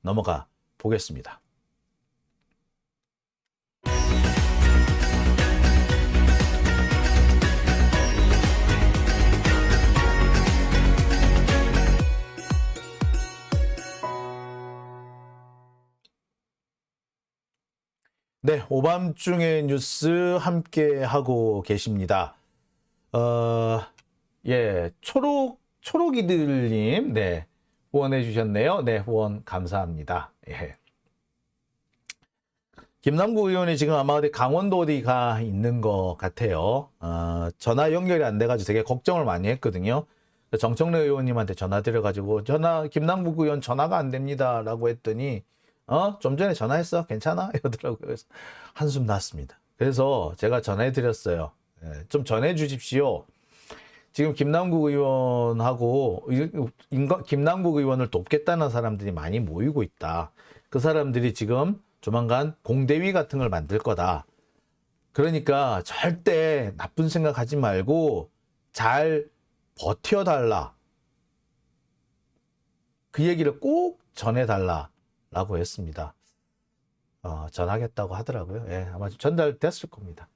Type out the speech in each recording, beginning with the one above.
넘어가 보겠습니다. 네, 오밤중의 뉴스 함께 하고 계십니다. 예, 초록이들님, 네, 후원해 주셨네요. 네, 후원 감사합니다. 예. 김남국 의원이 지금 아마 어디 강원도 어디가 있는 것 같아요. 전화 연결이 안 돼가지고 되게 걱정을 많이 했거든요. 정청래 의원님한테 전화 드려가지고 김남국 의원 전화가 안 됩니다라고 했더니 좀 전에 전화했어? 괜찮아? 이러더라고요. 그래서 한숨 났습니다. 그래서 제가 전화해 드렸어요. 좀 전해 주십시오. 지금 김남국 의원하고 김남국 의원을 돕겠다는 사람들이 많이 모이고 있다. 그 사람들이 지금 조만간 공대위 같은 걸 만들 거다. 그러니까 절대 나쁜 생각하지 말고 잘 버텨달라. 그 얘기를 꼭 전해달라. 라고 했습니다. 전하겠다고 하더라고요. 예, 아마 전달됐을 겁니다.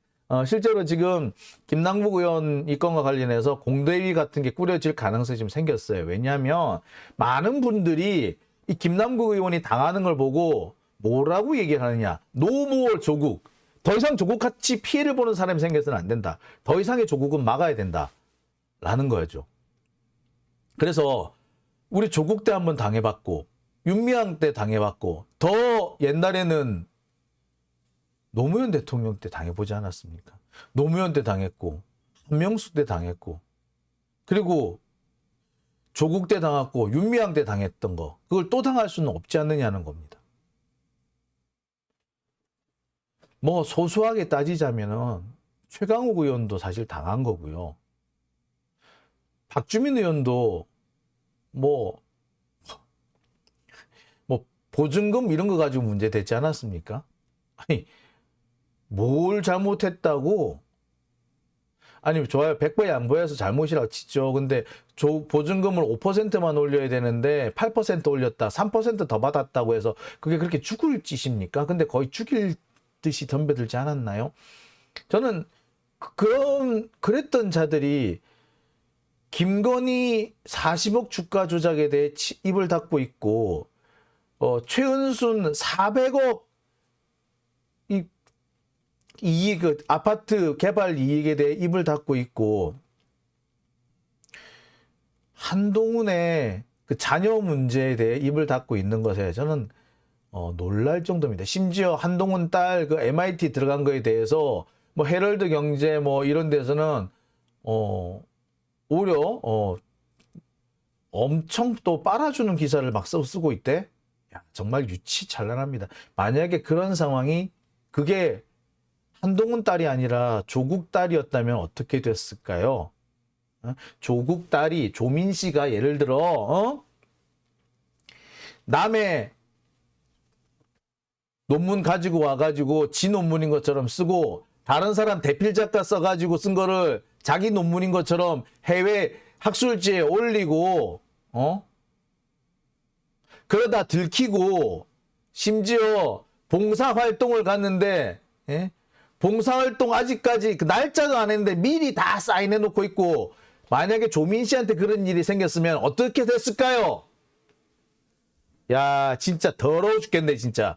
실제로 지금 김남국 의원 이 건과 관련해서 공대위 같은 게 꾸려질 가능성이 좀 생겼어요. 왜냐하면 많은 분들이 이 김남국 의원이 당하는 걸 보고 뭐라고 얘기를 하느냐. 노모어 조국. 더 이상 조국같이 피해를 보는 사람이 생겨서는 안 된다. 더 이상의 조국은 막아야 된다. 라는 거죠. 그래서 우리 조국 때 한번 당해봤고 윤미향 때 당해봤고 더 옛날에는 노무현 대통령 때 당해보지 않았습니까? 노무현 때 당했고 한명숙 때 당했고 그리고 조국 때 당했고 윤미향 때 당했던 거 그걸 또 당할 수는 없지 않느냐는 겁니다. 뭐 소소하게 따지자면은 최강욱 의원도 사실 당한 거고요. 박주민 의원도 뭐 보증금 이런 거 가지고 문제 됐지 않았습니까? 아니, 뭘 잘못했다고? 아니, 좋아요. 100배 양보해서 잘못이라고 치죠. 근데 보증금을 5%만 올려야 되는데 8% 올렸다, 3% 더 받았다고 해서 그게 그렇게 죽을 짓입니까? 근데 거의 죽일 듯이 덤벼들지 않았나요? 저는 그랬던 자들이 김건희 40억 주가 조작에 대해 입을 닫고 있고 최은순 400억 이익, 아파트 개발 이익에 대해 입을 닫고 있고, 한동훈의 그 자녀 문제에 대해 입을 닫고 있는 것에 저는 놀랄 정도입니다. 심지어 한동훈 딸 그 MIT 들어간 거에 대해서 뭐 헤럴드 경제 뭐 이런 데서는 오히려 엄청 또 빨아주는 기사를 막 쓰고 있대. 야, 정말 유치찬란합니다. 만약에 그런 상황이 그게 한동훈 딸이 아니라 조국 딸이었다면 어떻게 됐을까요? 조국 딸이 조민 씨가 예를 들어 남의 논문 가지고 와가지고 지 논문인 것처럼 쓰고 다른 사람 대필 작가 써가지고 쓴 거를 자기 논문인 것처럼 해외 학술지에 올리고 그러다 들키고 심지어 봉사활동을 갔는데 봉사활동 아직까지 그 날짜도 안 했는데 미리 다 사인해 놓고 있고 만약에 조민 씨한테 그런 일이 생겼으면 어떻게 됐을까요? 야 진짜 더러워 죽겠네 진짜.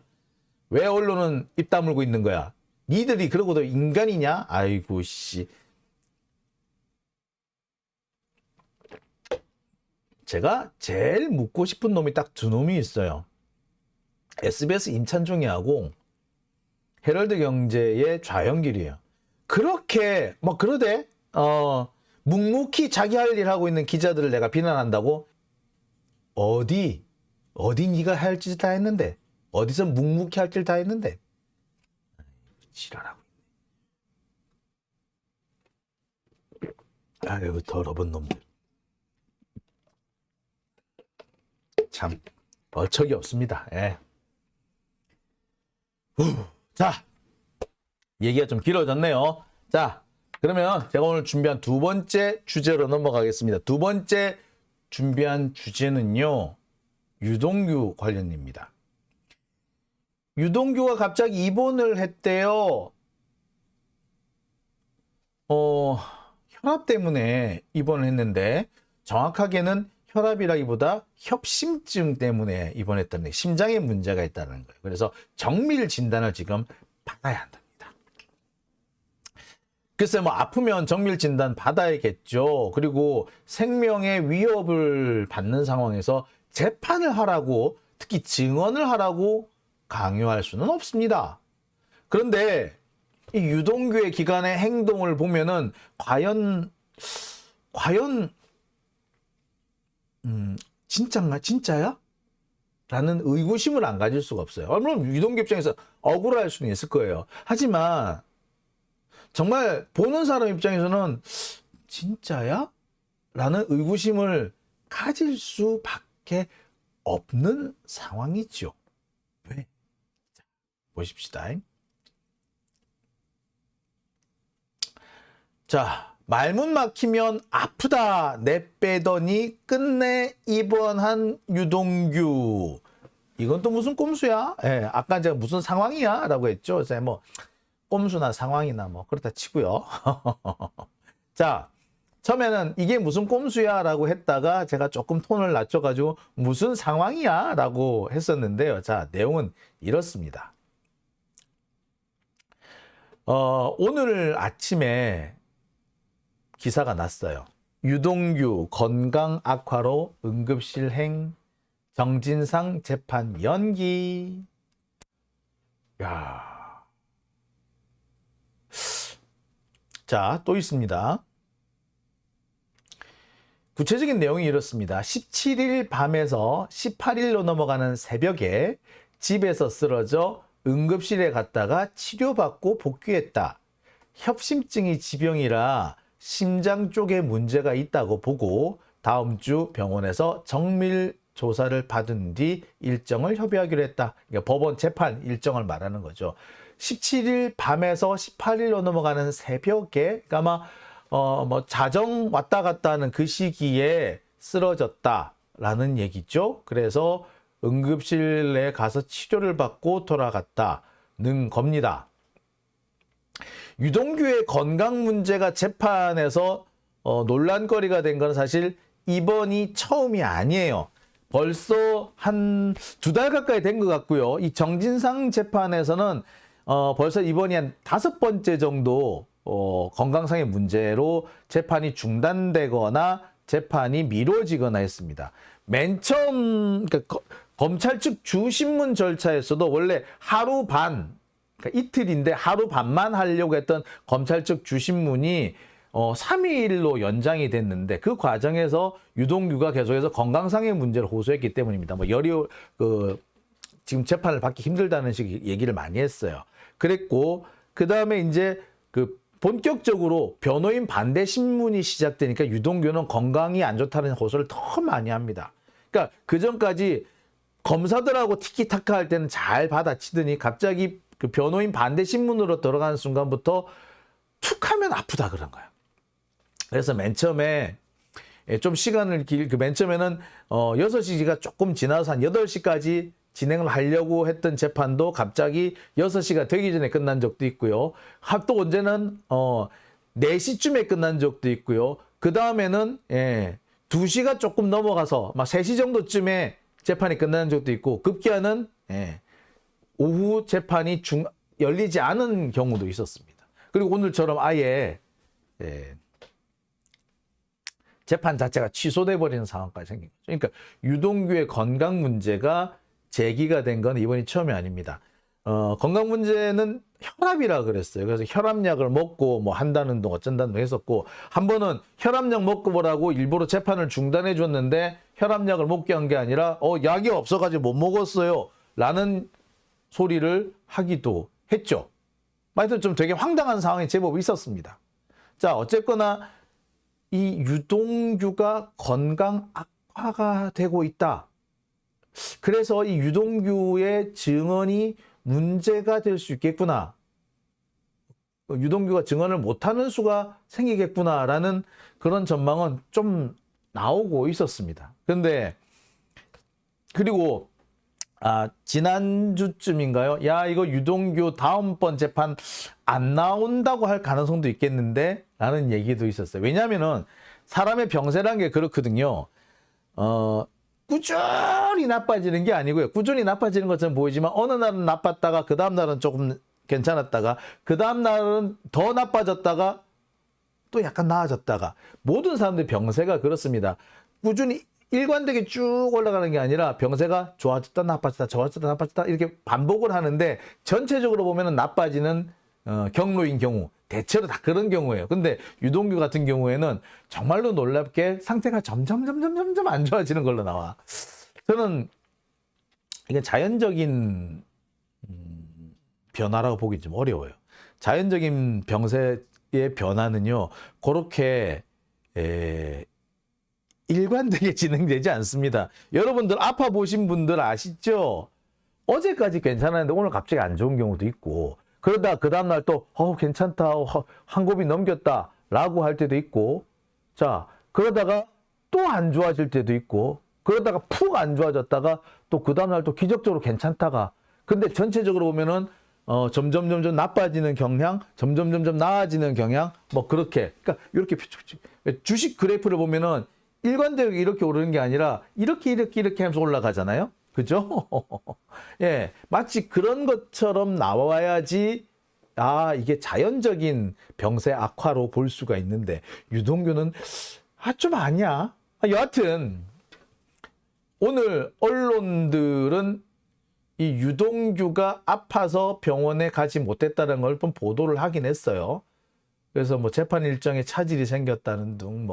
왜 언론은 입 다물고 있는 거야? 니들이 그러고도 인간이냐? 아이고 씨. 제가 제일 묻고 싶은 놈이 딱 두 놈이 있어요. SBS 임찬종이하고 헤럴드 경제의 좌영길이에요. 그렇게 뭐 그러대 묵묵히 자기 할 일 하고 있는 기자들을 내가 비난한다고? 어디 네가 할 짓 다 했는데? 어디서 묵묵히 할 짓 다 했는데? 지랄하고 있네. 아유 더러운 놈들. 참 어처기 없습니다. 예. 자, 얘기가 좀 길어졌네요. 자, 그러면 제가 오늘 준비한 두 번째 주제로 넘어가겠습니다. 두 번째 준비한 주제는요. 유동규 관련입니다. 유동규가 갑자기 입원을 했대요. 혈압 때문에 입원을 했는데 정확하게는 혈압이라기보다 협심증 때문에 입원했다는 거예요. 심장에 문제가 있다는 거예요. 그래서 정밀 진단을 지금 받아야 한답니다. 글쎄 뭐 아프면 정밀 진단 받아야겠죠. 그리고 생명의 위협을 받는 상황에서 재판을 하라고, 특히 증언을 하라고 강요할 수는 없습니다. 그런데 이 유동규의 기간의 행동을 보면은 과연 진짠가? 진짜야? 라는 의구심을 안 가질 수가 없어요. 물론 유동규 입장에서 억울할 수는 있을 거예요. 하지만 정말 보는 사람 입장에서는 진짜야? 라는 의구심을 가질 수밖에 없는 상황이죠. 왜? 자, 보십시다. 자, 말문 막히면 아프다 내빼더니 끝내 입원한 유동규. 이건 또 무슨 꼼수야? 예, 아까 제가 무슨 상황이야? 라고 했죠. 그래서 뭐 꼼수나 상황이나 뭐 그렇다 치고요. 자, 처음에는 이게 무슨 꼼수야? 라고 했다가 제가 조금 톤을 낮춰가지고 무슨 상황이야? 라고 했었는데요. 자, 내용은 이렇습니다. 오늘 아침에 기사가 났어요. 유동규 건강 악화로 응급실행, 정진상 재판 연기. 야. 자, 또 있습니다. 구체적인 내용이 이렇습니다. 17일 밤에서 18일로 넘어가는 새벽에 집에서 쓰러져 응급실에 갔다가 치료받고 복귀했다. 협심증이 지병이라 심장 쪽에 문제가 있다고 보고 다음 주 병원에서 정밀 조사를 받은 뒤 일정을 협의하기로 했다. 그러니까 법원 재판 일정을 말하는 거죠. 17일 밤에서 18일로 넘어가는 새벽에, 그러니까 아마 뭐 자정 왔다 갔다 하는 그 시기에 쓰러졌다라는 얘기죠. 그래서 응급실에 가서 치료를 받고 돌아갔다는 겁니다. 유동규의 건강 문제가 재판에서 논란거리가 된 건 사실 이번이 처음이 아니에요. 벌써 한 2달 가까이 된 것 같고요. 이 정진상 재판에서는 벌써 이번이 한 5번째 정도 건강상의 문제로 재판이 중단되거나 재판이 미뤄지거나 했습니다. 맨 처음 그러니까 검찰 측 주신문 절차에서도 원래 하루 반, 그러니까 이틀인데 하루 반만 하려고 했던 검찰 측 주신문이 3일로 연장이 됐는데 그 과정에서 유동규가 계속해서 건강상의 문제를 호소했기 때문입니다. 뭐 지금 재판을 받기 힘들다는 식 얘기를 많이 했어요. 그랬고 그 다음에 이제 본격적으로 변호인 반대 신문이 시작되니까 유동규는 건강이 안 좋다는 호소를 더 많이 합니다. 그러니까 그 전까지 검사들하고 티키타카 할 때는 잘 받아치더니 갑자기 그 변호인 반대 신문으로 들어가는 순간부터 툭 하면 아프다 그런 거야. 그래서 맨 처음에 좀 시간을 맨 처음에는 6시가 조금 지나서 한 8시까지 진행을 하려고 했던 재판도 갑자기 6시가 되기 전에 끝난 적도 있고요. 또 언제는 4시쯤에 끝난 적도 있고요. 그 다음에는 2시가 조금 넘어가서 막 3시 정도쯤에 재판이 끝나는 적도 있고 급기야는 오후 재판이 열리지 않은 경우도 있었습니다. 그리고 오늘처럼 아예 재판 자체가 취소돼 버리는 상황까지 생긴 거죠. 그러니까 유동규의 건강 문제가 제기가 된 건 이번이 처음이 아닙니다. 건강 문제는 혈압이라 그랬어요. 그래서 혈압약을 먹고 뭐 한다는 둥 어쩐다는 둥 했었고 한 번은 혈압약 먹고 보라고 일부러 재판을 중단해 줬는데 혈압약을 먹게 한 게 아니라 약이 없어가지고 못 먹었어요 라는 소리를 하기도 했죠. 하여튼 좀 되게 황당한 상황이 제법 있었습니다. 자, 어쨌거나 이 유동규가 건강 악화가 되고 있다. 그래서 이 유동규의 증언이 문제가 될 수 있겠구나. 유동규가 증언을 못하는 수가 생기겠구나라는 그런 전망은 좀 나오고 있었습니다. 그런데 그리고 지난주쯤인가요? 야, 이거 유동규 다음번 재판 안 나온다고 할 가능성도 있겠는데? 라는 얘기도 있었어요. 왜냐면은 사람의 병세란 게 그렇거든요. 꾸준히 나빠지는 게 아니고요. 꾸준히 나빠지는 것처럼 보이지만 어느 날은 나빴다가 그 다음 날은 조금 괜찮았다가 그 다음 날은 더 나빠졌다가 또 약간 나아졌다가 모든 사람들의 병세가 그렇습니다. 꾸준히 일관되게 쭉 올라가는 게 아니라 병세가 좋아졌다 나빠졌다 좋아졌다 나빠졌다 이렇게 반복을 하는데 전체적으로 보면은 나빠지는 경로인 경우 대체로 다 그런 경우예요. 근데 유동규 같은 경우에는 정말로 놀랍게 상태가 점점 안 좋아지는 걸로 나와. 저는 이게 자연적인 변화라고 보기 좀 어려워요. 자연적인 병세의 변화는요, 그렇게 일관되게 진행되지 않습니다. 여러분들 아파 보신 분들 아시죠? 어제까지 괜찮았는데 오늘 갑자기 안 좋은 경우도 있고, 그러다 그 다음날 또 괜찮다, 한 곱이 넘겼다 라고 할 때도 있고, 자 그러다가 또 안 좋아질 때도 있고, 그러다가 푹 안 좋아졌다가 또 그 다음날 또 기적적으로 괜찮다가, 근데 전체적으로 보면은 점점 나빠지는 경향, 점점 나아지는 경향, 뭐 그렇게. 그러니까 이렇게 주식 그래프를 보면은 일관되게 이렇게 오르는 게 아니라 이렇게 하면서 올라가잖아요. 그죠? 예, 마치 그런 것처럼 나와야지 이게 자연적인 병세 악화로 볼 수가 있는데 유동규는 좀 아니야. 여하튼 오늘 언론들은 이 유동규가 아파서 병원에 가지 못했다는 걸 좀 보도를 하긴 했어요. 그래서 뭐 재판 일정에 차질이 생겼다는 등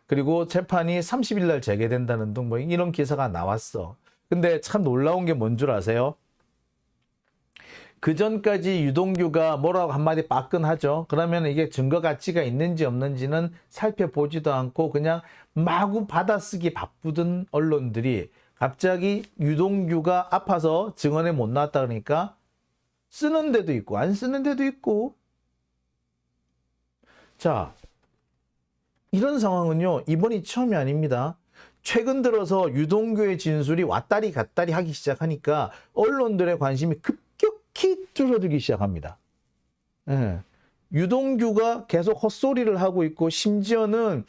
그리고 재판이 30일 날 재개된다는 등 뭐 이런 기사가 나왔어. 근데 참 놀라운 게 뭔 줄 아세요? 그 전까지 유동규가 뭐라고 한마디 빠끈하죠. 그러면 이게 증거 가치가 있는지 없는지는 살펴보지도 않고 그냥 마구 받아쓰기 바쁘던 언론들이 갑자기 유동규가 아파서 증언에 못 나왔다 그러니까 쓰는 데도 있고 안 쓰는 데도 있고. 자, 이런 상황은요, 이번이 처음이 아닙니다. 최근 들어서 유동규의 진술이 왔다리 갔다리 하기 시작하니까 언론들의 관심이 급격히 줄어들기 시작합니다. 예. 유동규가 계속 헛소리를 하고 있고, 심지어는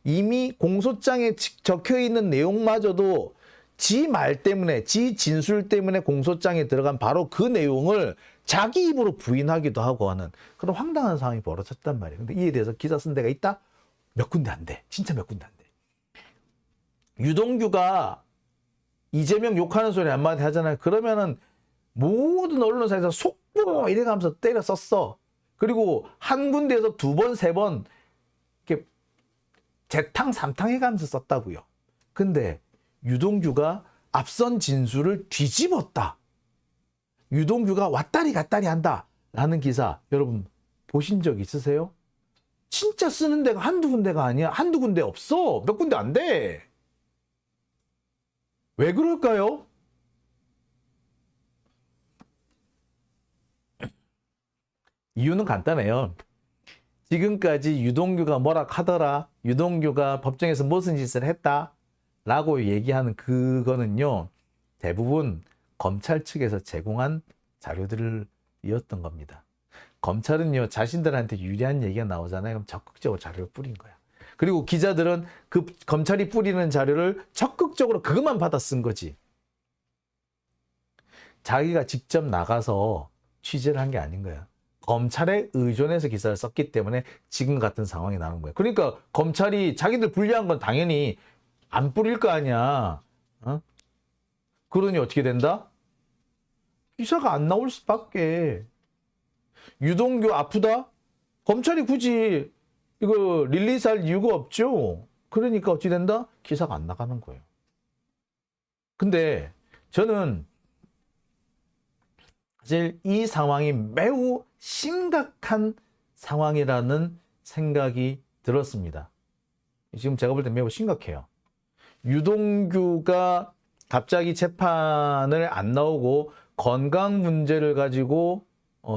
이미 공소장에 적혀 있는 내용마저도 지 말 때문에, 지 진술 때문에 공소장에 들어간 바로 그 내용을 자기 입으로 부인하기도 하고 하는 그런 황당한 상황이 벌어졌단 말이에요. 근데 이에 대해서 기사 쓴 데가 있다? 몇 군데 안 돼. 진짜 몇 군데 안 돼. 유동규가 이재명 욕하는 소리 한마디 하잖아요. 그러면은 모든 언론사에서 속보 이래가면서 때려 썼어. 그리고 한 군데에서 두 번, 세 번 이렇게 재탕, 삼탕 해가면서 썼다고요. 근데 유동규가 앞선 진술을 뒤집었다. 유동규가 왔다리 갔다리 한다. 라는 기사 여러분 보신 적 있으세요? 진짜 쓰는 데가 한두 군데가 아니야. 한두 군데 없어. 몇 군데 안 돼. 왜 그럴까요? 이유는 간단해요. 지금까지 유동규가 뭐라 하더라, 유동규가 법정에서 무슨 짓을 했다 라고 얘기하는 그거는요, 대부분 검찰 측에서 제공한 자료들이었던 겁니다. 검찰은요, 자신들한테 유리한 얘기가 나오잖아요. 그럼 적극적으로 자료를 뿌린 거야. 그리고 기자들은 그 검찰이 뿌리는 자료를 적극적으로 그것만 받아 쓴 거지. 자기가 직접 나가서 취재를 한 게 아닌 거야. 검찰에 의존해서 기사를 썼기 때문에 지금 같은 상황이 나는 거예요. 그러니까 검찰이 자기들 불리한 건 당연히 안 뿌릴 거 아니야. 그러니 어떻게 된다? 기사가 안 나올 수밖에. 유동규 아프다? 검찰이 굳이 이거 릴리즈할 이유가 없죠. 그러니까 어찌 된다? 기사가 안 나가는 거예요. 근데 저는 사실 이 상황이 매우 심각한 상황이라는 생각이 들었습니다. 지금 제가 볼 때 매우 심각해요. 유동규가 갑자기 재판을 안 나오고 건강 문제를 가지고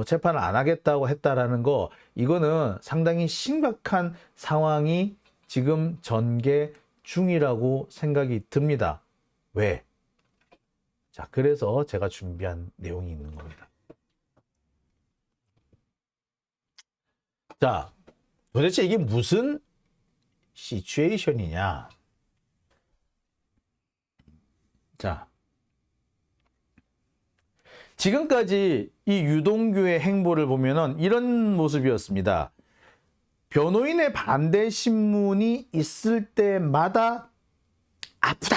재판을 안 하겠다고 했다라는 거, 이거는 상당히 심각한 상황이 지금 전개 중이라고 생각이 듭니다. 왜? 자, 그래서 제가 준비한 내용이 있는 겁니다. 자, 도대체 이게 무슨 시츄에이션이냐? 자, 지금까지 이 유동규의 행보를 보면은 이런 모습이었습니다. 변호인의 반대 신문이 있을 때마다 아프다!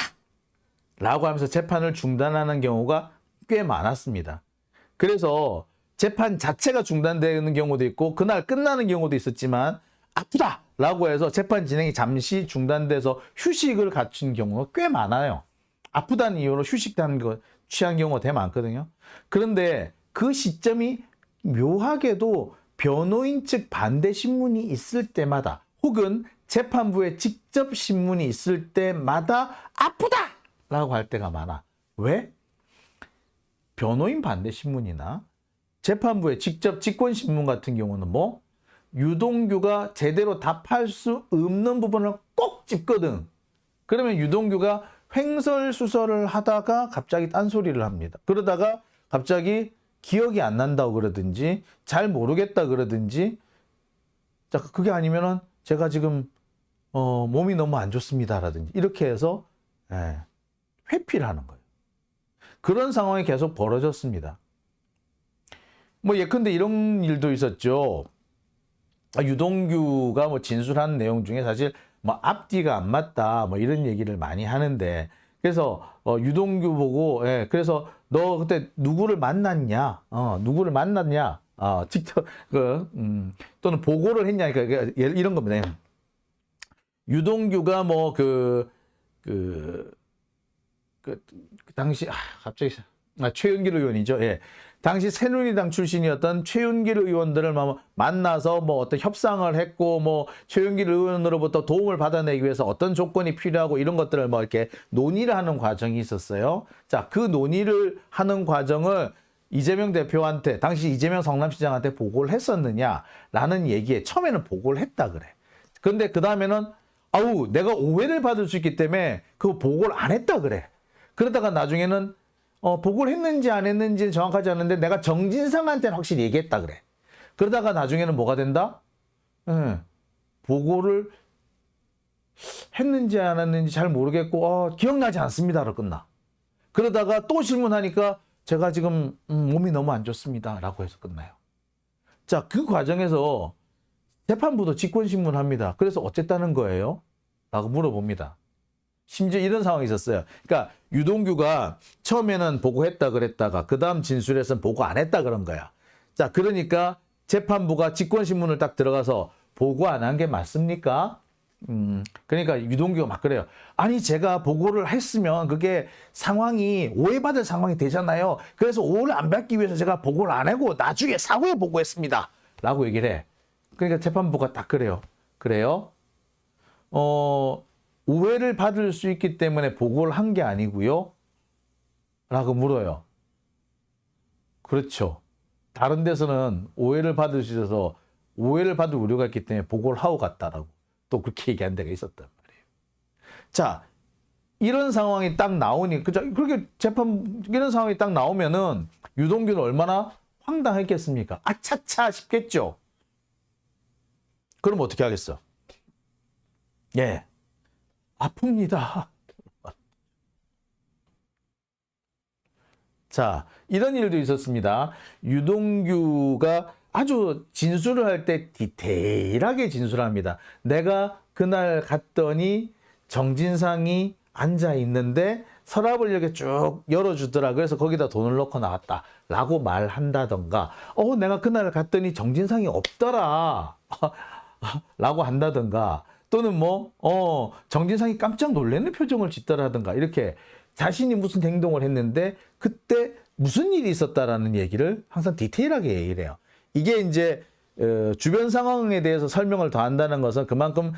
라고 하면서 재판을 중단하는 경우가 꽤 많았습니다. 그래서 재판 자체가 중단되는 경우도 있고 그날 끝나는 경우도 있었지만 아프다! 라고 해서 재판 진행이 잠시 중단돼서 휴식을 갖춘 경우가 꽤 많아요. 아프다는 이유로 휴식하는 거 취한 경우가 되게 많거든요. 그런데 그 시점이 묘하게도 변호인 측 반대 신문이 있을 때마다 혹은 재판부에 직접 신문이 있을 때마다 아프다! 라고 할 때가 많아. 왜? 변호인 반대 신문이나 재판부에 직접 직권 신문 같은 경우는 뭐 유동규가 제대로 답할 수 없는 부분을 꼭 짚거든. 그러면 유동규가 횡설수설을 하다가 갑자기 딴소리를 합니다. 그러다가 갑자기 기억이 안 난다고 그러든지 잘 모르겠다 그러든지 자, 그게 아니면은 제가 지금 몸이 너무 안 좋습니다라든지 이렇게 해서 회피를 하는 거예요. 그런 상황이 계속 벌어졌습니다. 뭐 예컨대 이런 일도 있었죠. 유동규가 뭐 진술한 내용 중에 사실 뭐 앞뒤가 안 맞다 뭐 이런 얘기를 많이 하는데 그래서 유동규 보고 그래서 너 그때 누구를 만났냐? 누구를 만났냐? 직접 또는 보고를 했냐? 그러니까 이런 겁니다. 유동규가 뭐 당시 갑자기 최윤길 의원이죠. 예. 당시 새누리당 출신이었던 최윤길 의원들을 만나서 뭐 어떤 협상을 했고 뭐 최윤길 의원으로부터 도움을 받아내기 위해서 어떤 조건이 필요하고 이런 것들을 뭐 이렇게 논의를 하는 과정이 있었어요. 자, 그 논의를 하는 과정을 이재명 대표한테 당시 이재명 성남시장한테 보고를 했었느냐라는 얘기에 처음에는 보고를 했다 그래. 그런데 그 다음에는 내가 오해를 받을 수 있기 때문에 그 보고를 안 했다 그래. 그러다가 나중에는 보고를 했는지 안 했는지는 정확하지 않은데 내가 정진상한테는 확실히 얘기했다 그래. 그러다가 나중에는 뭐가 된다? 보고를 했는지 안 했는지 잘 모르겠고 기억나지 않습니다로 끝나. 그러다가 또 질문하니까 제가 지금 몸이 너무 안 좋습니다 라고 해서 끝나요. 자, 그 과정에서 재판부도 직권신문합니다. 그래서 어쨌다는 거예요? 라고 물어봅니다. 심지어 이런 상황이 있었어요. 그러니까 유동규가 처음에는 보고했다 그랬다가 그 다음 진술에서는 보고 안 했다 그런 거야. 자, 그러니까 재판부가 직권신문을 딱 들어가서 보고 안 한 게 맞습니까? 그러니까 유동규가 막 그래요. 아니 제가 보고를 했으면 그게 상황이 오해받을 상황이 되잖아요. 그래서 오해를 안 받기 위해서 제가 보고를 안 하고 나중에 사후에 보고했습니다. 라고 얘기를 해. 그러니까 재판부가 딱 그래요. 그래요? 오해를 받을 수 있기 때문에 보고를 한 게 아니고요? 라고 물어요. 그렇죠. 다른 데서는 오해를 받을 수 있어서 오해를 받을 우려가 있기 때문에 보고를 하고 갔다라고 또 그렇게 얘기한 데가 있었단 말이에요. 자, 이런 상황이 딱 나오니, 그렇게 이런 상황이 딱 나오면은 유동규는 얼마나 황당했겠습니까? 아차차 싶겠죠? 그럼 어떻게 하겠어? 예. 아픕니다. 자, 이런 일도 있었습니다. 유동규가 아주 진술을 할 때 디테일하게 진술합니다. 내가 그날 갔더니 정진상이 앉아 있는데 서랍을 이렇게 쭉 열어주더라. 그래서 거기다 돈을 넣고 나왔다. 라고 말한다던가, 내가 그날 갔더니 정진상이 없더라. 라고 한다던가, 또는 정진상이 깜짝 놀라는 표정을 짓더라든가, 이렇게 자신이 무슨 행동을 했는데 그때 무슨 일이 있었다라는 얘기를 항상 디테일하게 얘기를 해요. 이게 이제 주변 상황에 대해서 설명을 더한다는 것은 그만큼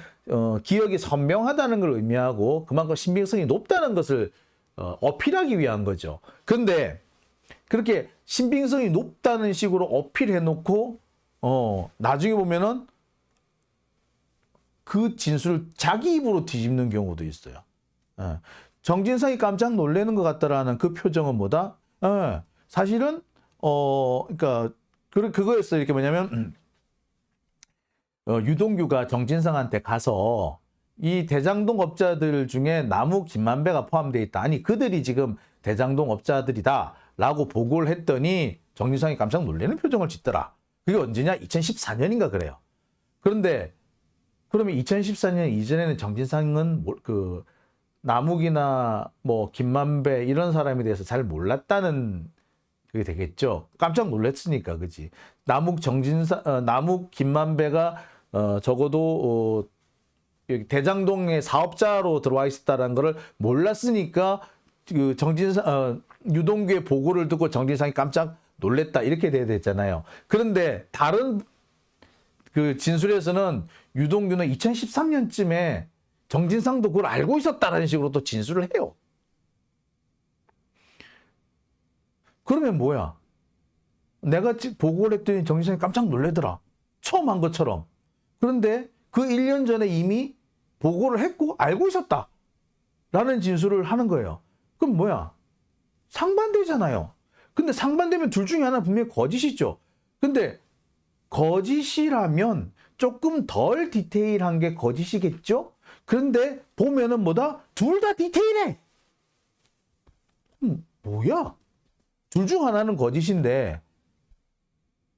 기억이 선명하다는 걸 의미하고 그만큼 신빙성이 높다는 것을 어필하기 위한 거죠. 근데 그렇게 신빙성이 높다는 식으로 어필해놓고 나중에 보면은 그 진술을 자기 입으로 뒤집는 경우도 있어요. 정진상이 깜짝 놀라는 것 같다라는 그 표정은 뭐다? 사실은 그러니까 그거였어요. 이렇게 뭐냐면 유동규가 정진상한테 가서 이 대장동 업자들 중에 나무 김만배가 포함되어 있다. 아니 그들이 지금 대장동 업자들이다라고 보고를 했더니 정진상이 깜짝 놀라는 표정을 짓더라. 그게 언제냐? 2014년인가 그래요. 그런데 그러면 2014년 이전에는 정진상은 그 남욱이나 뭐 김만배 이런 사람에 대해서 잘 몰랐다는 그게 되겠죠. 깜짝 놀랐으니까, 그지? 남욱 김만배가 적어도 여기 대장동의 사업자로 들어와 있었다는 것을 몰랐으니까 그 유동규의 보고를 듣고 정진상이 깜짝 놀랬다 이렇게 돼야 됐잖아요. 그런데 다른 그 진술에서는 유동규는 2013년쯤에 정진상도 그걸 알고 있었다라는 식으로 또 진술을 해요. 그러면 뭐야? 내가 보고를 했더니 정진상이 깜짝 놀래더라. 처음 한 것처럼. 그런데 그 1년 전에 이미 보고를 했고 알고 있었다. 라는 진술을 하는 거예요. 그럼 뭐야? 상반되잖아요. 근데 상반되면 둘 중에 하나 분명히 거짓이죠. 근데 거짓이라면 조금 덜 디테일한 게 거짓이겠죠? 그런데 보면은 뭐다? 둘 다 디테일해. 뭐야? 둘 중 하나는 거짓인데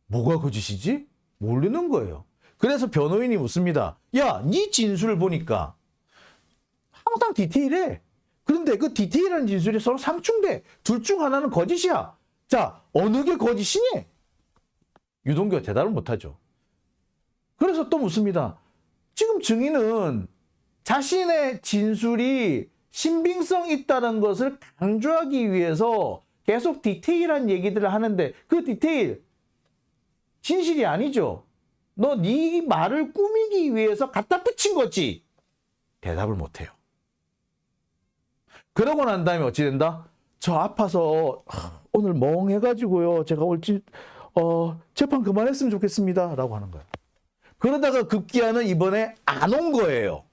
뭐가 거짓이지? 모르는 거예요. 그래서 변호인이 묻습니다. 야, 네 진술을 보니까 항상 디테일해. 그런데 그 디테일한 진술이 서로 상충돼. 둘 중 하나는 거짓이야. 자, 어느 게 거짓이니? 유동규가 대답을 못하죠. 그래서 또 묻습니다. 지금 증인은 자신의 진술이 신빙성 있다는 것을 강조하기 위해서 계속 디테일한 얘기들을 하는데 그 디테일 진실이 아니죠. 너 네 말을 꾸미기 위해서 갖다 붙인 거지. 대답을 못해요. 그러고 난 다음에 어찌 된다? 저 아파서 오늘 멍해가지고요. 제가 재판 그만했으면 좋겠습니다. 라고 하는 거예요. 그러다가 급기야는 이번에 안 온 거예요.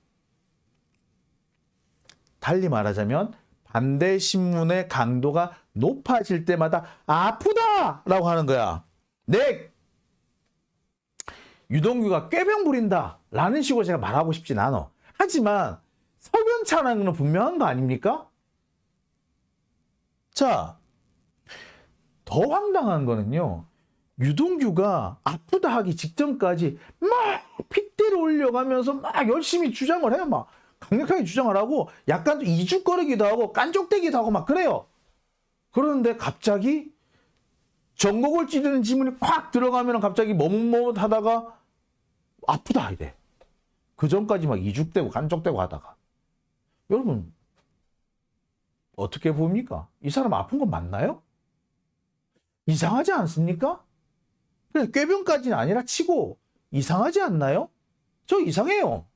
달리 말하자면 반대 신문의 강도가 높아질 때마다 아프다! 라고 하는 거야. 네! 유동규가 꾀병 부린다! 라는 식으로 제가 말하고 싶진 않아. 하지만 석연찮은 건 분명한 거 아닙니까? 자, 더 황당한 거는요. 유동규가 아프다 하기 직전까지 막 핏대를 올려가면서 막 열심히 주장을 해요. 막 강력하게 주장을 하고 약간 이죽거리기도 하고 깐족대기도 하고 막 그래요. 그런데 갑자기 전곡을 찌르는 지문이 확 들어가면 갑자기 머뭇머뭇하다가 아프다 이래. 그 전까지 막 이죽대고 깐족대고 하다가. 여러분 어떻게 봅니까? 이 사람 아픈 건 맞나요? 이상하지 않습니까? 그냥 꾀병까지는 아니라 치고 이상하지 않나요? 저 이상해요.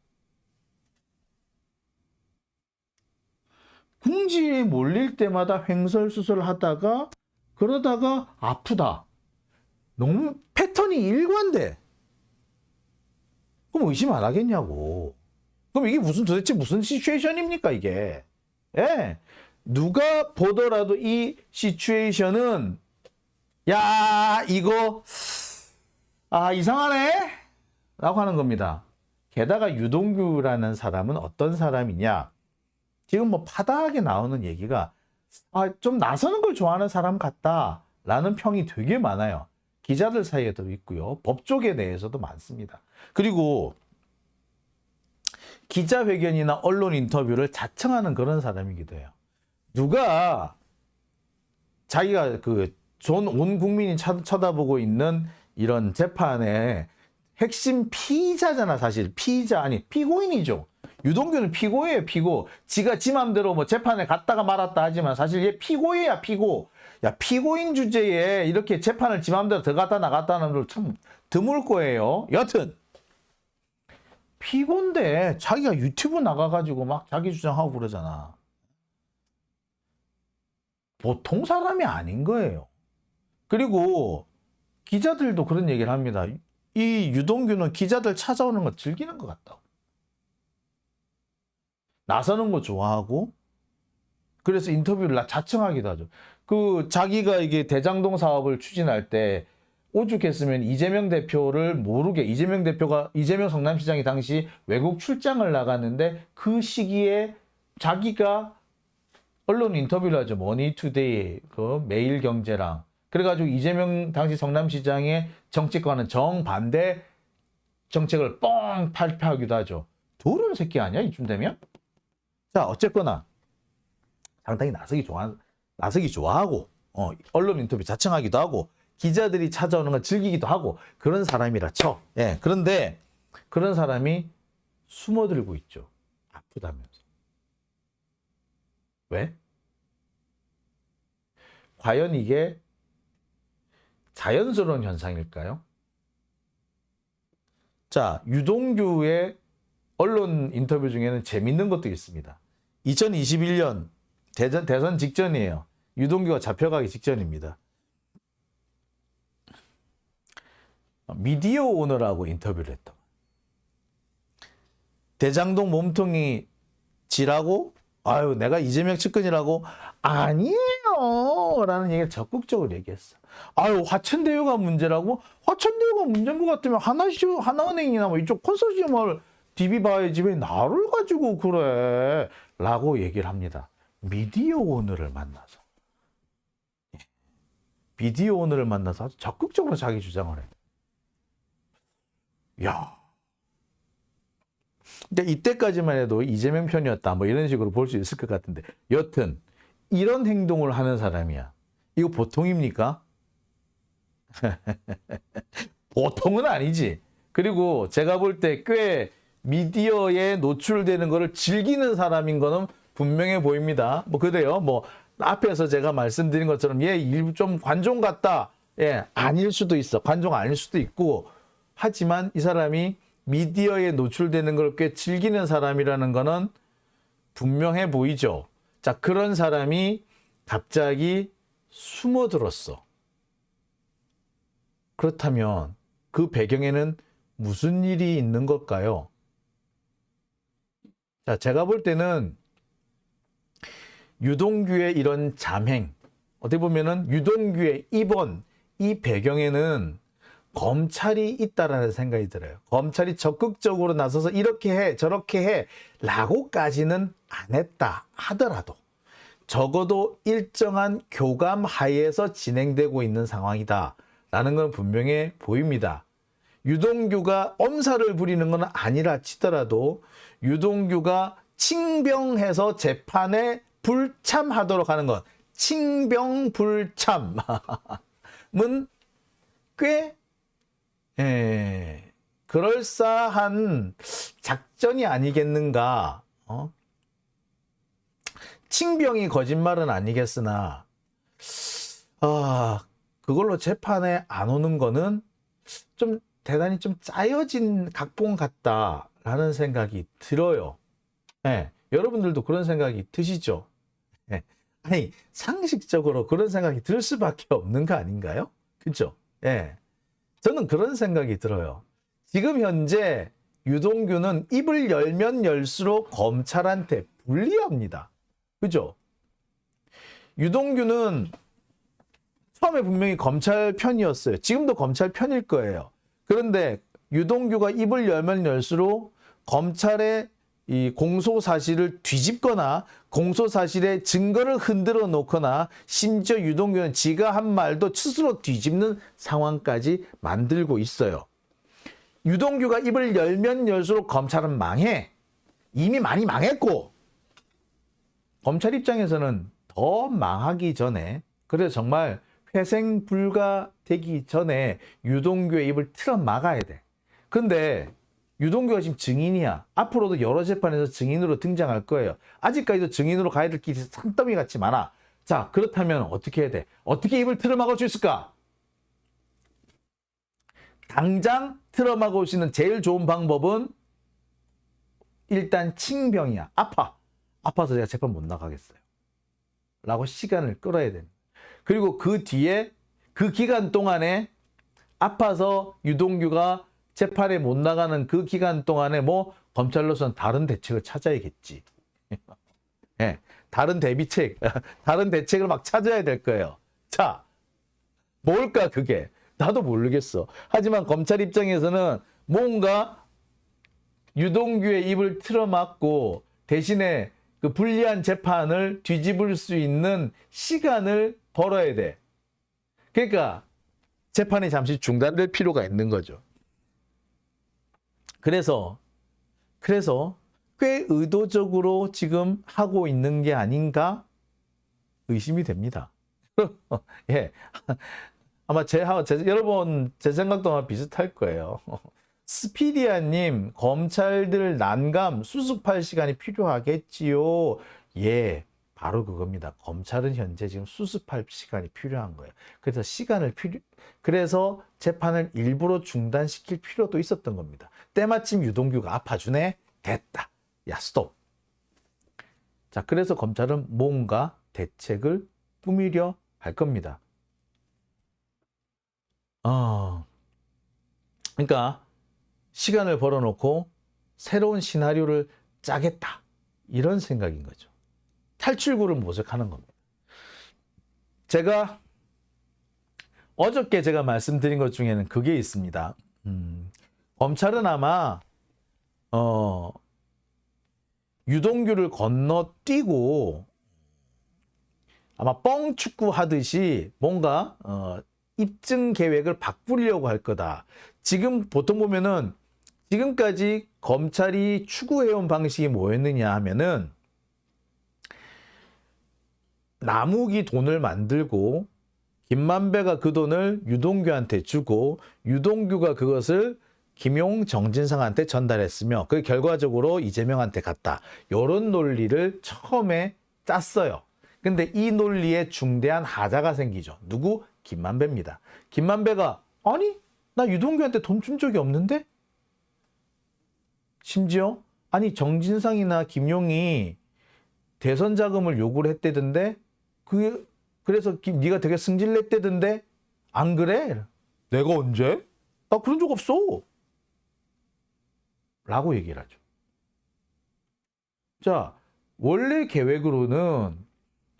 궁지에 몰릴 때마다 횡설수설하다가 그러다가 아프다. 너무 패턴이 일관돼. 그럼 의심 안 하겠냐고. 그럼 이게 도대체 무슨 시츄에이션입니까 이게? 예. 누가 보더라도 이 시츄에이션은 야 이거 이상하네 라고 하는 겁니다. 게다가 유동규라는 사람은 어떤 사람이냐. 지금 뭐 파다하게 나오는 얘기가 좀 나서는 걸 좋아하는 사람 같다라는 평이 되게 많아요. 기자들 사이에도 있고요. 법조계 내에서도 많습니다. 그리고 기자회견이나 언론 인터뷰를 자청하는 그런 사람이기도 해요. 누가 자기가 온 국민이 쳐다보고 있는 이런 재판의 핵심 피의자잖아, 사실. 피고인이죠. 유동규는 피고예요, 피고. 지가 지 맘대로 뭐 재판에 갔다가 말았다 하지만 사실 얘 피고예요, 피고. 야, 피고인 주제에 이렇게 재판을 지 맘대로 들어갔다 나갔다 하는 걸 참 드물 거예요. 여튼 피고인데 자기가 유튜브 나가가지고 막 자기 주장하고 그러잖아. 보통 사람이 아닌 거예요. 그리고 기자들도 그런 얘기를 합니다. 이 유동규는 기자들 찾아오는 거 즐기는 것 같다고. 나서는 거 좋아하고 그래서 인터뷰를 자청하기도 하죠. 그 자기가 이게 대장동 사업을 추진할 때 오죽했으면 이재명 대표를 모르게, 이재명 성남시장이 당시 외국 출장을 나갔는데 그 시기에 자기가 언론 인터뷰를 하죠. 머니투데이, 그 매일경제랑. 그래가지고 이재명 당시 성남시장의 정책과는 정반대 정책을 뻥 발표하기도 하죠. 도른 새끼 아니야, 이쯤 되면? 자, 어쨌거나 상당히 나서기 좋아하고, 언론 인터뷰 자청하기도 하고, 기자들이 찾아오는 걸 즐기기도 하고, 그런 사람이라 쳐. 예, 그런데 그런 사람이 숨어들고 있죠. 아프다면서. 왜? 과연 이게 자연스러운 현상일까요? 자, 유동규의 언론 인터뷰 중에는 재밌는 것도 있습니다. 2021년 대선 직전이에요. 유동규가 잡혀가기 직전입니다. 미디어 오너라고 인터뷰를 했다. 대장동 몸통이 지라고? 아유, 내가 이재명 측근이라고? 아니에요! 라는 얘기를 적극적으로 얘기했어. 아유, 화천대유가 문제라고? 화천대유가 문제인 것 같으면 하나은행이나 뭐 이쪽 컨소시엄을 디비봐야지 왜 나를 가지고 그래? 라고 얘기를 합니다. 미디어 오너를 만나서. 미디어 오너를 만나서 아주 적극적으로 자기 주장을 해. 야. 근데 이때까지만 해도 이재명 편이었다. 뭐 이런 식으로 볼 수 있을 것 같은데. 여튼, 이런 행동을 하는 사람이야. 이거 보통입니까? 보통은 아니지. 그리고 제가 볼 때 꽤 미디어에 노출되는 거를 즐기는 사람인 거는 분명해 보입니다. 뭐 그래요. 뭐 앞에서 제가 말씀드린 것처럼 얘 일부 좀 관종 같다. 예, 아닐 수도 있어. 관종 아닐 수도 있고. 하지만 이 사람이 미디어에 노출되는 걸 꽤 즐기는 사람이라는 거는 분명해 보이죠. 자, 그런 사람이 갑자기 숨어들었어. 그렇다면 그 배경에는 무슨 일이 있는 걸까요? 자, 제가 볼 때는 유동규의 이런 잠행, 어떻게 보면은 유동규의 입원, 이 배경에는 검찰이 있다라는 생각이 들어요. 검찰이 적극적으로 나서서 이렇게 해, 저렇게 해, 라고까지는 안 했다 하더라도 적어도 일정한 교감 하에서 진행되고 있는 상황이다 라는 건 분명해 보입니다. 유동규가 엄살을 부리는 건 아니라 치더라도 유동규가 칭병해서 재판에 불참하도록 하는 것, 칭병불참은 꽤 그럴싸한 작전이 아니겠는가. 칭병이 거짓말은 아니겠으나 그걸로 재판에 안 오는 거는 좀 대단히 좀 짜여진 각본 같다라는 생각이 들어요. 여러분들도 그런 생각이 드시죠? 아니, 상식적으로 그런 생각이 들 수밖에 없는 거 아닌가요? 그렇죠? 저는 그런 생각이 들어요. 지금 현재 유동규는 입을 열면 열수록 검찰한테 불리합니다. 그죠? 유동규는 처음에 분명히 검찰 편이었어요. 지금도 검찰 편일 거예요. 그런데 유동규가 입을 열면 열수록 검찰의 이 공소사실을 뒤집거나 공소사실의 증거를 흔들어 놓거나 심지어 유동규는 지가 한 말도 스스로 뒤집는 상황까지 만들고 있어요. 유동규가 입을 열면 열수록 검찰은 망해. 이미 많이 망했고 검찰 입장에서는 더 망하기 전에, 그래서 정말 회생 불가되기 전에 유동규의 입을 틀어 막아야 돼. 근데 유동규가 지금 증인이야. 앞으로도 여러 재판에서 증인으로 등장할 거예요. 아직까지도 증인으로 가야 될 길이 산더미 같이 많아. 자, 그렇다면 어떻게 해야 돼? 어떻게 입을 틀어막을 수 있을까? 당장 틀어막을 수 있는 제일 좋은 방법은 일단 칭병이야. 아파서 제가 재판 못 나가겠어요. 라고 시간을 끌어야 됩니다. 그리고 그 뒤에 그 기간 동안에 아파서 유동규가 재판에 못 나가는 그 기간 동안에 뭐 검찰로서는 다른 대책을 찾아야겠지. 다른 대비책, 다른 대책을 막 찾아야 될 거예요. 자, 뭘까 그게? 나도 모르겠어. 하지만 검찰 입장에서는 뭔가 유동규의 입을 틀어막고 대신에 그 불리한 재판을 뒤집을 수 있는 시간을 벌어야 돼. 그러니까 재판이 잠시 중단될 필요가 있는 거죠. 그래서 꽤 의도적으로 지금 하고 있는 게 아닌가 의심이 됩니다. 예. 아마 여러분 제 생각도 아마 비슷할 거예요. 스피디아님, 검찰들 난감 수습할 시간이 필요하겠지요. 예, 바로 그겁니다. 검찰은 현재 지금 수습할 시간이 필요한 거예요. 그래서 재판을 일부러 중단시킬 필요도 있었던 겁니다. 때마침 유동규가 아파주네. 됐다. 야, 스톱. 자, 그래서 검찰은 뭔가 대책을 꾸미려 할 겁니다. 그러니까 시간을 벌어놓고 새로운 시나리오를 짜겠다. 이런 생각인 거죠. 탈출구를 모색하는 겁니다. 어저께 제가 말씀드린 것 중에는 그게 있습니다. 검찰은 아마 유동규를 건너뛰고 아마 뻥축구 하듯이 뭔가 입증 계획을 바꾸려고 할 거다. 지금 보통 보면은 지금까지 검찰이 추구해온 방식이 뭐였느냐 하면은 남욱이 돈을 만들고 김만배가 그 돈을 유동규한테 주고 유동규가 그것을 김용, 정진상한테 전달했으며 그 결과적으로 이재명한테 갔다. 이런 논리를 처음에 짰어요. 근데 이 논리에 중대한 하자가 생기죠. 누구? 김만배입니다. 김만배가 아니 나 유동규한테 돈 준 적이 없는데? 심지어 아니 정진상이나 김용이 대선 자금을 요구를 했대던데 그래서 네가 되게 승질냈대던데 안 그래? 내가 언제? 나 그런 적 없어. 라고 얘기를 하죠. 자, 원래 계획으로는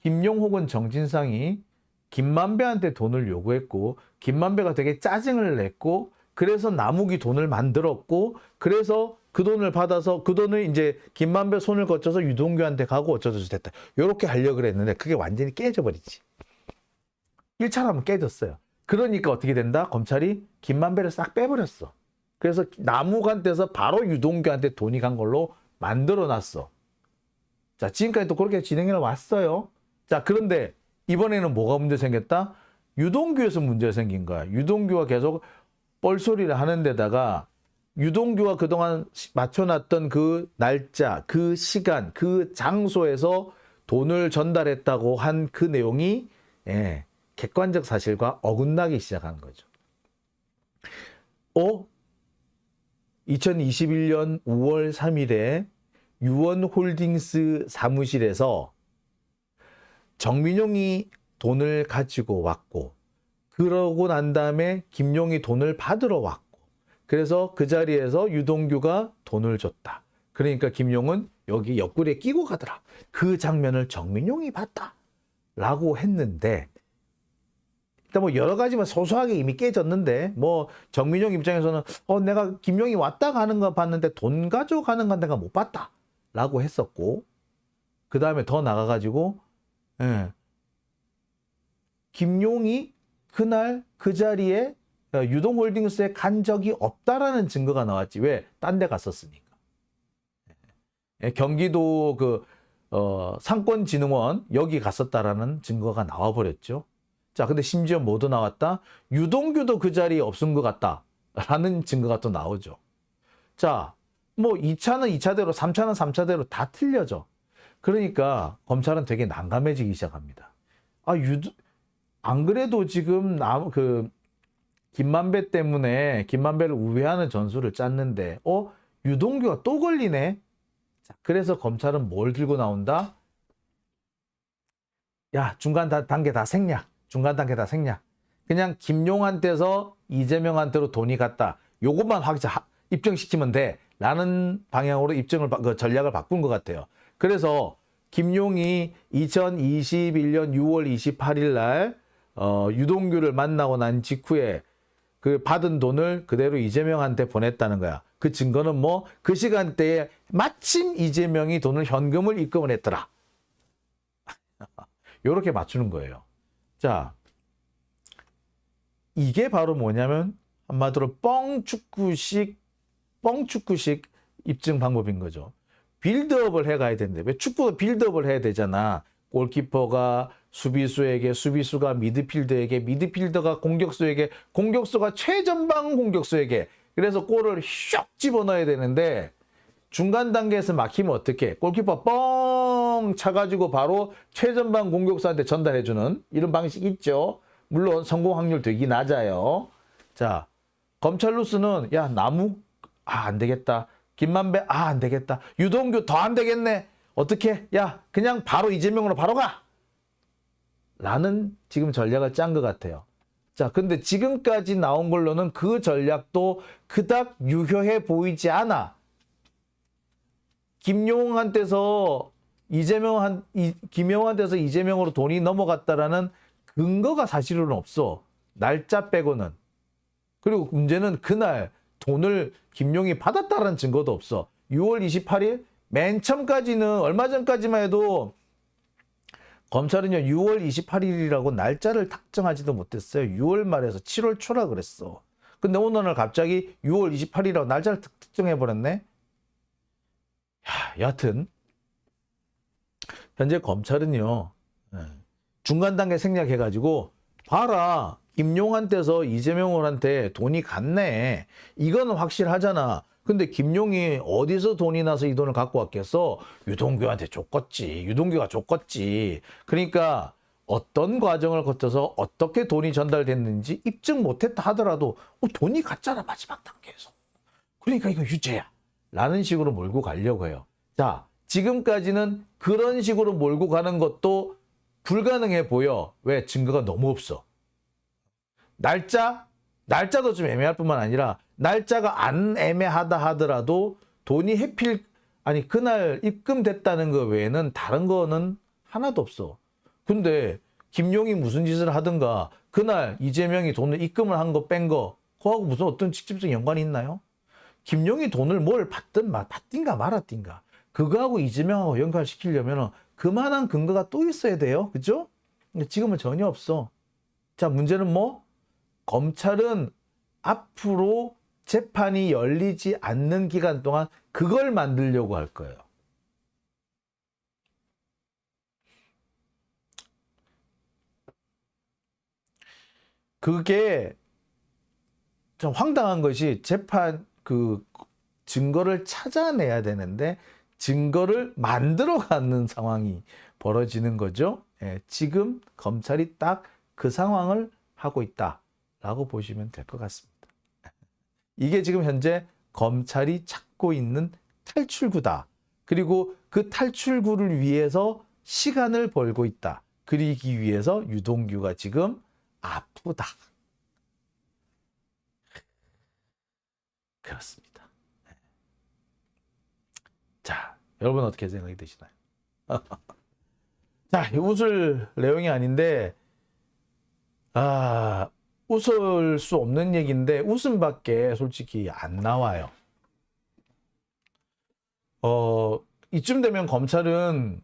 김용 혹은 정진상이 김만배한테 돈을 요구했고 김만배가 되게 짜증을 냈고 그래서 남욱이 돈을 만들었고 그래서 그 돈을 받아서 그 돈을 이제 김만배 손을 거쳐서 유동규한테 가고 어쩌고저쩌고 됐다. 이렇게 하려고 그랬는데 그게 완전히 깨져버리지. 1차라면 깨졌어요. 그러니까 어떻게 된다? 검찰이 김만배를 싹 빼버렸어. 그래서 남욱한테서 바로 유동규한테 돈이 간 걸로 만들어놨어. 자, 지금까지 또 그렇게 진행해 왔어요. 자, 그런데 이번에는 뭐가 문제 생겼다? 유동규에서 문제가 생긴 거야. 유동규가 계속 뻘소리를 하는 데다가 유동규가 그동안 맞춰놨던 그 날짜, 그 시간, 그 장소에서 돈을 전달했다고 한 그 내용이 객관적 사실과 어긋나기 시작한 거죠. 2021년 5월 3일에 유원홀딩스 사무실에서 정민용이 돈을 가지고 왔고 그러고 난 다음에 김용이 돈을 받으러 왔고 그래서 그 자리에서 유동규가 돈을 줬다. 그러니까 김용은 여기 옆구리에 끼고 가더라. 그 장면을 정민용이 봤다. 라고 했는데 일단 뭐 여러 가지만 소소하게 이미 깨졌는데 뭐 정민용 입장에서는 내가 김용이 왔다 가는 거 봤는데 돈 가져가는 건 내가 못 봤다. 라고 했었고 그 다음에 더 나가가지고 김용이 그날 그 자리에 유동홀딩스에 간 적이 없다라는 증거가 나왔지. 왜? 딴 데 갔었으니까. 경기도 상권진흥원 여기 갔었다라는 증거가 나와버렸죠. 자, 근데 심지어 뭐도 나왔다? 유동규도 그 자리에 없은 것 같다라는 증거가 또 나오죠. 자, 뭐 2차는 2차대로 3차는 3차대로 다 틀려져. 그러니까 검찰은 되게 난감해지기 시작합니다. 안 그래도 지금 김만배 때문에 김만배를 우회하는 전술을 짰는데 유동규가 또 걸리네. 자, 그래서 검찰은 뭘 들고 나온다? 야, 중간 단계 다 생략. 중간 단계 다 생략. 그냥 김용한테서 이재명한테로 돈이 갔다. 요것만 입증시키면 돼. 라는 방향으로 전략을 바꾼 것 같아요. 그래서 김용이 2021년 6월 28일 날 유동규를 만나고 난 직후에 그 받은 돈을 그대로 이재명한테 보냈다는 거야. 그 증거는 뭐 그 시간대에 마침 이재명이 돈을 현금을 입금을 했더라. 요렇게 맞추는 거예요. 자, 이게 바로 뭐냐면 한마디로 뻥축구식 입증 방법인 거죠. 빌드업을 해가야 되는데 왜 축구도 빌드업을 해야 되잖아. 골키퍼가 수비수에게, 수비수가 미드필더에게, 미드필더가 공격수에게, 공격수가 최전방 공격수에게. 그래서 골을 슉 집어넣어야 되는데 중간 단계에서 막히면 어떡해? 골키퍼 뻥 차가지고 바로 최전방 공격수한테 전달해주는 이런 방식 있죠. 물론 성공 확률 되게 낮아요. 자, 검찰 루스는 야 나무 안 되겠다. 김만배 안 되겠다. 유동규 더 안 되겠네. 어떻게? 야 그냥 바로 이재명으로 바로 가. 라는 지금 전략을 짠 것 같아요. 자, 근데 지금까지 나온 걸로는 그 전략도 그닥 유효해 보이지 않아. 김용한테서 이재명으로 돈이 넘어갔다라는 근거가 사실은 없어. 날짜 빼고는. 그리고 문제는 그날 돈을 김용이 받았다라는 증거도 없어. 6월 28일 맨 처음까지는 얼마 전까지만 해도 검찰은요 6월 28일이라고 날짜를 특정하지도 못했어요. 6월 말에서 7월 초라 그랬어. 근데 어느 날 갑자기 6월 28일이라고 날짜를 특정해버렸네. 여하튼 현재 검찰은요 중간 단계 생략해가지고 봐라 김용한테서 이재명한테 돈이 갔네. 이거는 확실하잖아. 근데 김용이 어디서 돈이 나서 이 돈을 갖고 왔겠어? 유동규한테 줬겠지. 유동규가 줬겠지. 그러니까 어떤 과정을 거쳐서 어떻게 돈이 전달됐는지 입증 못했다 하더라도 돈이 갔잖아 마지막 단계에서. 그러니까 이거 유죄야. 라는 식으로 몰고 가려고 해요. 자, 지금까지는 그런 식으로 몰고 가는 것도 불가능해 보여. 왜? 증거가 너무 없어. 날짜도 좀 애매할 뿐만 아니라 날짜가 안 애매하다 하더라도 돈이 그날 입금됐다는 거 외에는 다른 거는 하나도 없어. 근데 김용이 무슨 짓을 하든가 그날 이재명이 돈을 입금을 한 거 뺀 거 그거하고 무슨 어떤 직접적 연관이 있나요? 김용이 돈을 뭘 받든가 말았든가 그거하고 이재명하고 연관시키려면 그만한 근거가 또 있어야 돼요. 그죠? 근데 지금은 전혀 없어. 자, 문제는 뭐? 검찰은 앞으로 재판이 열리지 않는 기간 동안 그걸 만들려고 할 거예요. 그게 좀 황당한 것이 증거를 찾아내야 되는데 증거를 만들어가는 상황이 벌어지는 거죠. 지금 검찰이 딱 그 상황을 하고 있다라고 보시면 될 것 같습니다. 이게 지금 현재 검찰이 찾고 있는 탈출구다. 그리고 그 탈출구를 위해서 시간을 벌고 있다. 그러기 위해서 유동규가 지금 아프다. 그렇습니다. 자, 여러분 어떻게 생각이 드시나요? 자, 웃을 내용이 아닌데 웃을 수 없는 얘기인데 웃음밖에 솔직히 안 나와요. 이쯤 되면 검찰은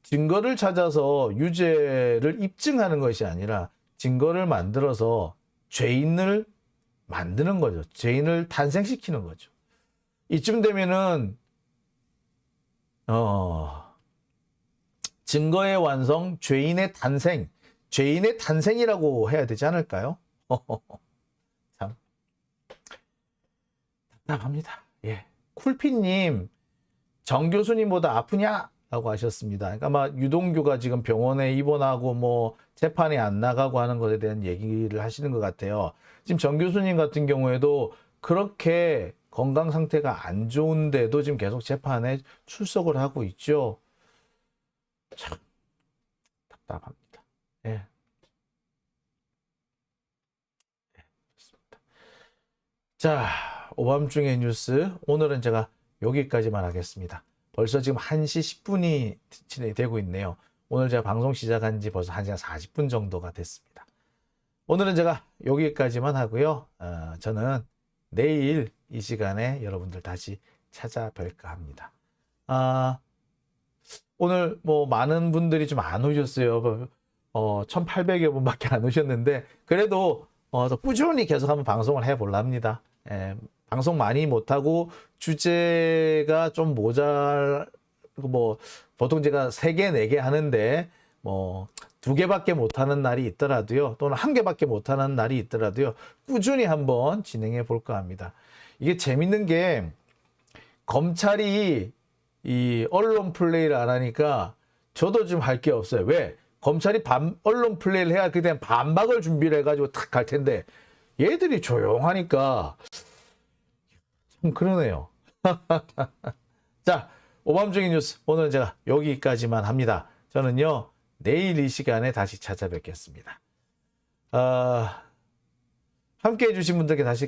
증거를 찾아서 유죄를 입증하는 것이 아니라 증거를 만들어서 죄인을 만드는 거죠. 죄인을 탄생시키는 거죠. 이쯤 되면은 증거의 완성, 죄인의 탄생이라고 해야 되지 않을까요? 참 답답합니다. 예, 쿨피님 정 교수님보다 아프냐? 라고 하셨습니다. 그러니까 아마 유동규가 지금 병원에 입원하고 뭐 재판에 안 나가고 하는 것에 대한 얘기를 하시는 것 같아요. 지금 정 교수님 같은 경우에도 그렇게 건강 상태가 안 좋은데도 지금 계속 재판에 출석을 하고 있죠. 참 답답합니다. 예. 자, 오밤중의 뉴스 오늘은 제가 여기까지만 하겠습니다. 벌써 지금 1시 10분이 진행이 되고 있네요. 오늘 제가 방송 시작한 지 벌써 1시간 40분 정도가 됐습니다. 오늘은 제가 여기까지만 하고요. 저는 내일 이 시간에 여러분들 다시 찾아뵐까 합니다. 오늘 뭐 많은 분들이 좀 안 오셨어요. 1,800여 분밖에 안 오셨는데 그래도 꾸준히 계속 한번 방송을 해보려 합니다. 방송 많이 못하고 주제가 좀 뭐 보통 제가 3개, 4개 하는데 뭐 2개밖에 못하는 날이 있더라도요, 또는 1개밖에 못하는 날이 있더라도요, 꾸준히 한번 진행해 볼까 합니다. 이게 재밌는 게 검찰이 이 언론 플레이를 안 하니까 저도 좀 할 게 없어요. 왜? 검찰이 언론 플레이를 해야 그때 반박을 준비를 해가지고 탁 갈 텐데 얘들이 조용하니까 좀 그러네요. 자, 오밤중인 뉴스 오늘 제가 여기까지만 합니다. 저는요 내일 이 시간에 다시 찾아뵙겠습니다. 함께 해주신 분들께 다시